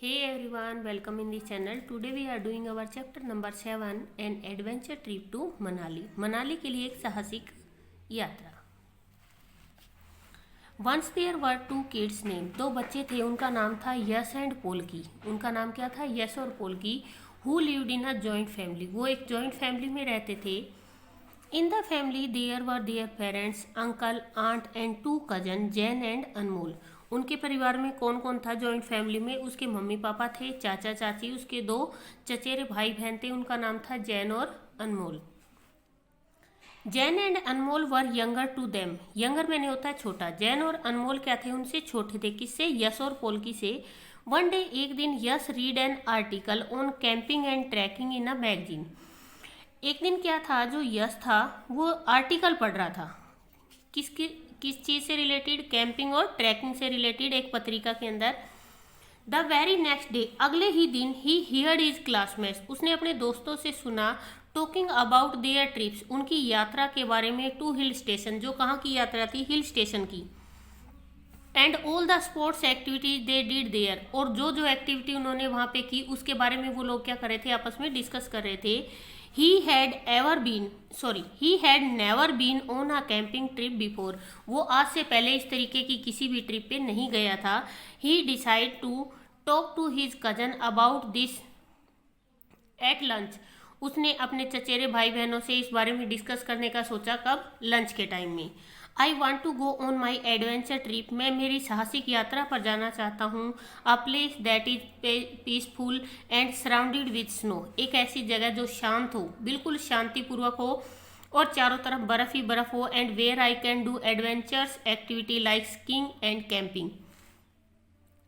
Hey everyone, welcome in this channel. Today we are doing our chapter number 7 an adventure trip to Manali. Manali के लिए एक साहसिक यात्रा. Once there were two kids named, दो बच्चे थे, उनका नाम था यश एंड पोल्की. उनका नाम क्या था? यश और polki. Who lived in a joint family. वो एक जॉइंट फैमिली में रहते थे. In the family there were their parents, uncle, aunt and two cousins, Jane and Anmol. उनके परिवार में कौन कौन था जॉइंट फैमिली में? उसके मम्मी पापा थे, चाचा चाची, उसके दो चचेरे भाई बहन थे, उनका नाम था जैन और Anmol. Jain and Anmol were younger to them. Younger मैंने होता है छोटा. जैन और अनमोल क्या थे? उनसे छोटे थे. किससे? यश और पोल्की से. वन डे, एक दिन, Yash read an article on camping and trekking in a magazine. एक दिन क्या था, जो यश था वो आर्टिकल पढ़ रहा था. किस चीज़ से रिलेटेड? कैंपिंग और ट्रैकिंग से रिलेटेड, एक पत्रिका के अंदर. द वेरी नेक्स्ट डे, अगले ही दिन, ही हियर्ड हिज क्लासमेट्स, उसने अपने दोस्तों से सुना, टॉकिंग अबाउट देयर ट्रिप्स, उनकी यात्रा के बारे में, टू हिल स्टेशन, जो कहाँ की यात्रा थी? हिल स्टेशन की. And all the sports activities they did there, और जो जो एक्टिविटी उन्होंने वहाँ पे की उसके बारे में वो लोग क्या कर रहे थे? आपस में डिस्कस कर रहे थे. he had never been on a camping trip before. वो आज से पहले इस तरीके की किसी भी ट्रिप पे नहीं गया था. he decided to talk to his cousin about this at lunch. उसने अपने चचेरे भाई बहनों से इस बारे में डिस्कस करने का सोचा. कब? लंच के टाइम में. I want to go on my adventure trip, मैं मेरी साहसिक यात्रा पर जाना चाहता हूँ. A place that is peaceful and surrounded with snow, एक ऐसी जगह जो शांत हो, बिल्कुल शांतिपूर्वक हो और चारों तरफ बर्फ ही बर्फ हो. And where I can do adventures activity like skiing and camping,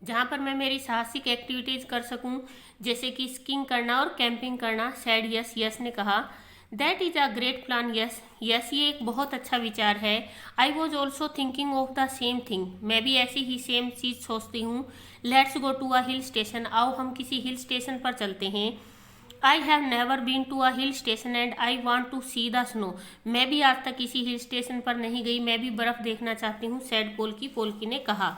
जहाँ पर मैं मेरी साहसिक एक्टिविटीज कर सकूँ, जैसे कि स्कीइंग करना और कैंपिंग करना. सैड यस, यस ने कहा. That is a great plan yes, yes ये एक बहुत अच्छा विचार है. I was also thinking of the same thing, मैं भी ऐसी ही सेम चीज़ सोचती हूँ. Let's go to a hill station, आओ हम किसी हिल स्टेशन पर चलते हैं. I have never been to a hill station and I want to see the snow, मैं भी आज तक किसी हिल स्टेशन पर नहीं गई, मैं भी बर्फ़ देखना चाहती हूँ. सैड पोल्की ने कहा.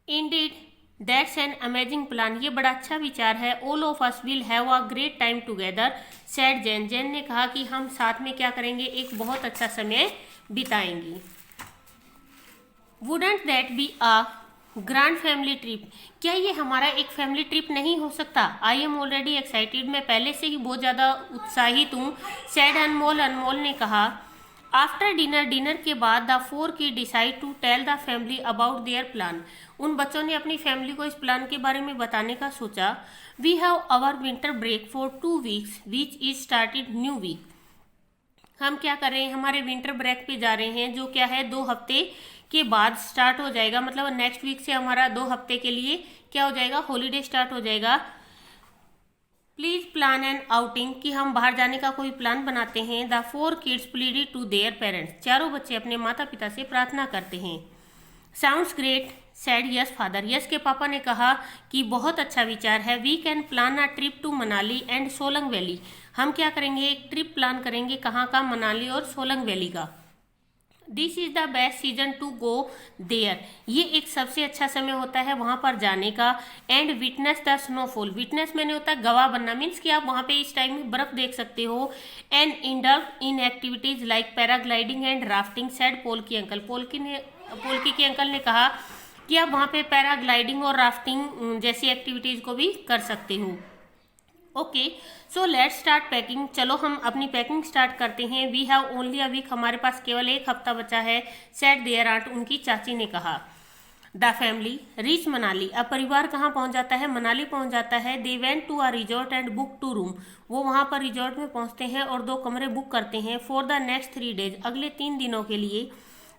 Indeed that's an amazing plan, ये बड़ा अच्छा विचार है. All of us will have a great time together. Sad Jain, Jain ने कहा कि हम साथ में क्या करेंगे? एक बहुत अच्छा समय बिताएंगे. Wouldn't that be a grand family trip, क्या ये हमारा एक फैमिली ट्रिप नहीं हो सकता? आई एम ऑलरेडी एक्साइटेड, मैं पहले से ही बहुत ज़्यादा उत्साहित हूँ. सैड अनमोल, अनमोल ने कहा. आफ्टर डिनर, डिनर के बाद, द फोर की decide to tell the family about their plan, उन बच्चों ने अपनी फैमिली को इस प्लान के बारे में बताने का सोचा. We have our winter break for 2 weeks which is started new week, हम क्या कर रहे हैं? हमारे विंटर ब्रेक पे जा रहे हैं, जो क्या है 2 हफ्ते के बाद स्टार्ट हो जाएगा. मतलब नेक्स्ट वीक से हमारा 2 हफ्ते के लिए क्या हो जाएगा? हॉलीडे स्टार्ट हो जाएगा. प्लीज प्लान एन आउटिंग, कि हम बाहर जाने का कोई प्लान बनाते हैं. The 4 kids pleaded to their parents, चारों बच्चे अपने माता पिता से प्रार्थना करते हैं. Sounds great said Yash father, Yash के पापा ने कहा कि बहुत अच्छा विचार है. We can plan a trip to Manali and Solang Valley, हम क्या करेंगे? एक ट्रिप प्लान करेंगे. कहाँ का? मनाली और सोलंग वैली का. This is the best season to go there, ये एक सबसे अच्छा समय होता है वहाँ पर जाने का. And witness the snowfall, witness मैंने होता है गवाह बनना, मीन्स कि आप वहाँ पे इस टाइम में बर्फ देख सकते हो. And indulge in activities like paragliding and rafting. Said Polki uncle, Polki के अंकल ने कहा कि आप वहाँ पे पैराग्लाइडिंग और राफ्टिंग जैसी एक्टिविटीज़ को भी कर सकते हो. Okay, so let's start packing, चलो हम अपनी पैकिंग स्टार्ट करते हैं. We have only a week, हमारे पास केवल 1 हफ्ता बचा है. सैड देयर आंट, उनकी चाची ने कहा. द फैमिली रीच मनाली, अब परिवार कहाँ पहुँच जाता है? मनाली पहुँच जाता है. They went to a resort and book 2 room, वो वहाँ पर रिजॉर्ट में पहुँचते हैं और 2 कमरे बुक करते हैं. फॉर द नेक्स्ट 3 डेज, अगले 3 दिनों के लिए.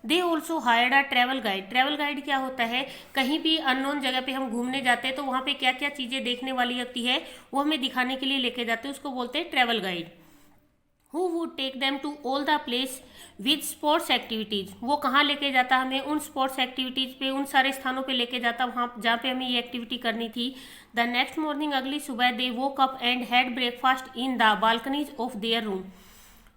They also hired a travel guide, travel guide क्या होता है? कहीं भी अननोन जगह पे हम घूमने जाते हैं तो वहाँ पे क्या क्या चीज़ें देखने वाली होती है वो हमें दिखाने के लिए लेके जाते हैं, उसको बोलते हैं travel guide. Who would take them to all the place with sports activities, वो कहाँ लेके जाता हमें? उन स्पोर्ट्स एक्टिविटीज़ पे, उन सारे स्थानों पे लेके जाता वहाँ जहाँ पे हमें ये एक्टिविटी करनी थी. द नेक्स्ट मॉर्निंग, अगली सुबह, they woke up and had breakfast in the balconies of their room,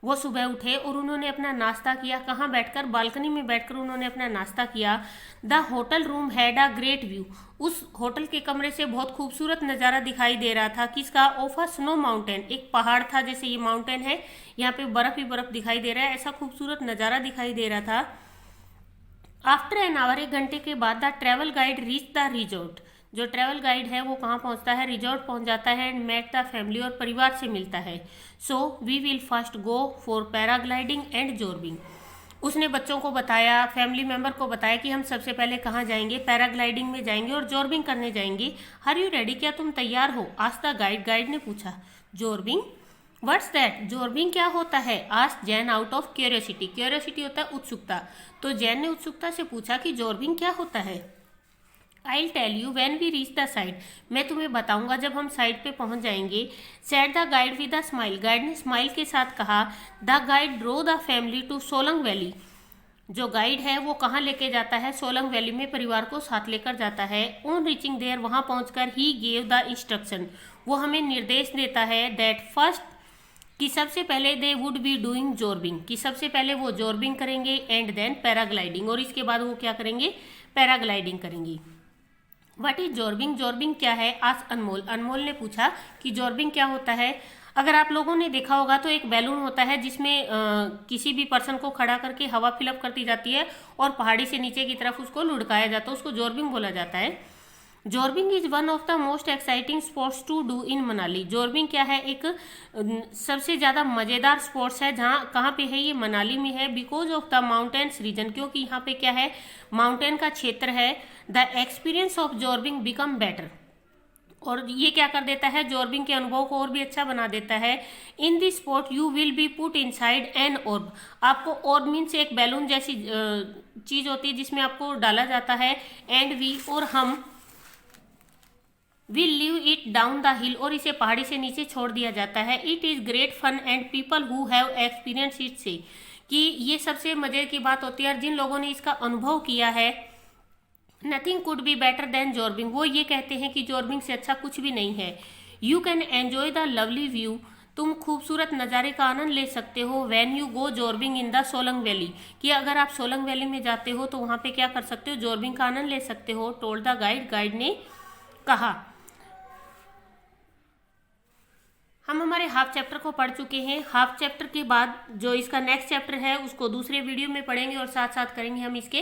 वो सुबह उठे और उन्होंने अपना नाश्ता किया। कहाँ बैठकर? बालकनी में बैठकर उन्होंने अपना नाश्ता किया। The hotel room had a great view. उस होटल के कमरे से बहुत खूबसूरत नज़ारा दिखाई दे रहा था। किसका? Of a snow mountain. एक पहाड़ था, जैसे ये माउंटेन है, यहाँ पे बर्फ ही बर्फ दिखाई दे रहा है, ऐसा खूबसूरत नज़ारा दिखाई दे रहा था। आफ्टर एन आवर, 1 घंटे के बाद, the travel guide reach the resort. जो ट्रेवल गाइड है वो कहाँ पहुँचता है? रिजॉर्ट पहुँच जाता है एंड मेट द फैमिली, और परिवार से मिलता है। So we will first go for paragliding and zorbing. उसने बच्चों को बताया, फैमिली मेंबर को बताया कि हम सबसे पहले कहाँ जाएंगे? पैराग्लाइडिंग में जाएंगे और जॉर्बिंग करने जाएंगे। Are you ready? क्या तुम तैयार हो? Asked the guide. गाइड ने पूछा। जॉर्बिंग? What's that? जॉर्बिंग क्या होता है? Asked Jain out of curiosity. Curiosity होता है उत्सुकता, तो जैन ने उत्सुकता से पूछा कि जॉर्बिंग क्या होता है। I tell you when we reach the site. मैं तुम्हें बताऊंगा जब हम साइट पे पहुंच जाएंगे। Said the guide with a smile. Guide ने स्माइल के साथ कहा। The guide drove the family to Solang Valley. जो गाइड है वो कहाँ लेके जाता है? सोलंग वैली में परिवार को साथ लेकर जाता है। ऑन रीचिंग देयर, वहाँ पहुंचकर ही गेव द इंस्ट्रक्शन, वो हमें निर्देश देता है। दैट फर्स्ट, कि सबसे पहले they would be doing zorbing, कि सबसे पहले वो जॉर्बिंग करेंगे एंड देन पैराग्लाइडिंग, और इसके बाद वो क्या करेंगे? पैराग्लाइडिंग करेंगी। What is zorbing? जॉर्बिंग क्या है? आज अनमोल। अनमोल ने पूछा कि जॉर्बिंग क्या होता है। अगर आप लोगों ने देखा होगा तो एक बैलून होता है जिसमें किसी भी पर्सन को खड़ा करके हवा फिलअप करती जाती है और पहाड़ी से नीचे की तरफ उसको लुढ़काया जाता है, उसको जॉर्बिंग बोला जाता है। Zorbing is one of the most exciting sports to do in Manali. Zorbing क्या है? एक सबसे ज़्यादा मज़ेदार स्पोर्ट्स है। जहाँ कहाँ पे है? ये मनाली में है। Because of the mountains region, क्योंकि यहाँ पे क्या है? माउंटेन का क्षेत्र है। The experience of zorbing become better, और ये क्या कर देता है? जॉर्बिंग के अनुभव को और भी अच्छा बना देता है। In this sport you will be put inside N ऑर्ब। आपको ऑर्ब मीन्स एक बैलून जैसी चीज होती है जिसमें आपको डाला जाता है। एंड वी, और हम, will leave it down the hill, और इसे पहाड़ी से नीचे छोड़ दिया जाता है। It is great fun and people who have experience it say, कि ये सबसे मजे की बात होती है और जिन लोगों ने इसका अनुभव किया है। Nothing could be better than zorbing, वो ये कहते हैं कि जॉर्बिंग से अच्छा कुछ भी नहीं है। You can enjoy the lovely view, तुम खूबसूरत नज़ारे का आनंद ले सकते हो। When you go zorbing in the Solang valley, कि अगर आप सोलंग वैली में जाते हो तो वहाँ पे क्या कर सकते हो? जॉर्बिंग का आनंद ले सकते हो। टोल्ड द गाइड, गाइड ने कहा। हम हमारे हाफ चैप्टर को पढ़ चुके हैं। हाफ चैप्टर के बाद जो इसका नेक्स्ट चैप्टर है उसको दूसरे वीडियो में पढ़ेंगे और साथ साथ करेंगे हम इसके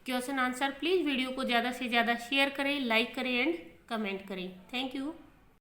क्वेश्चन आंसर। प्लीज़ वीडियो को ज़्यादा से ज़्यादा शेयर करें, लाइक करें एंड कमेंट करें। Thank you.